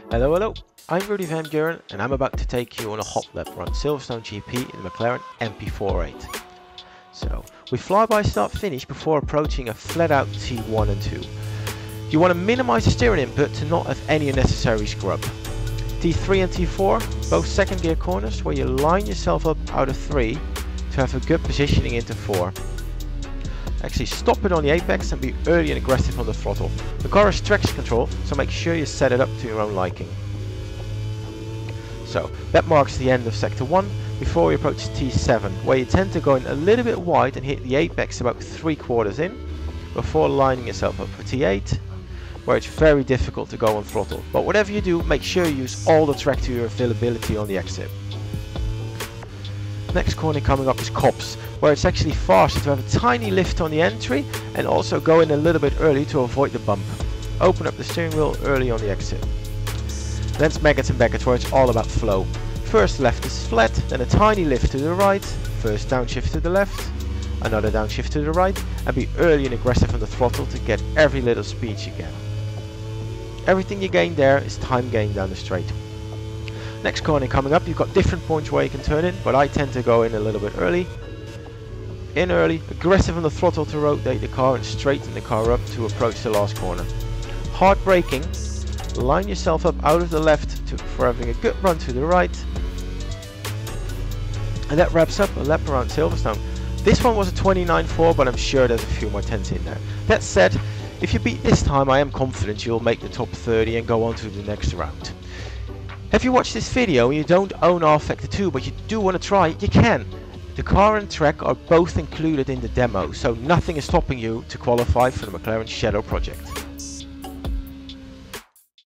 Hello, hello, I'm Rudy van Buren and I'm about to take you on a hot lap around Silverstone GP in the McLaren MP48. So, we fly by start finish before approaching a flat out T1 and 2. You want to minimize the steering input to not have any unnecessary scrub. T3 and T4, both second gear corners where you line yourself up out of 3 to have a good positioning into 4. Actually stop it on the apex and be early and aggressive on the throttle. The car has traction control, so make sure you set it up to your own liking. So that marks the end of sector 1 before we approach T7, where you tend to go in a little bit wide and hit the apex about 3/4 in before lining yourself up for T8, where it's very difficult to go on throttle. But whatever you do, make sure you use all the track to your availability on the exit. Next corner coming up is Cops, where it's actually faster to have a tiny lift on the entry and also go in a little bit early to avoid the bump. Open up the steering wheel early on the exit. Then it's Maggots and Beckets, where it's all about flow. First left is flat, then a tiny lift to the right, first downshift to the left, another downshift to the right, and be early and aggressive on the throttle to get every little speed you can. Everything you gain there is time gain down the straight. Next corner coming up, you've got different points where you can turn in, but I tend to go in a little bit early. In early, aggressive on the throttle to rotate the car and straighten the car up to approach the last corner. Hard braking, line yourself up out of the left for having a good run to the right. And that wraps up a lap around Silverstone. This one was a 29.4, but I'm sure there's a few more tenths in there. That said, if you beat this time, I am confident you'll make the top 30 and go on to the next round. If you watch this video and you don't own rFactor 2 but you do want to try it, you can. The car and track are both included in the demo, so nothing is stopping you to qualify for the McLaren Shadow Project.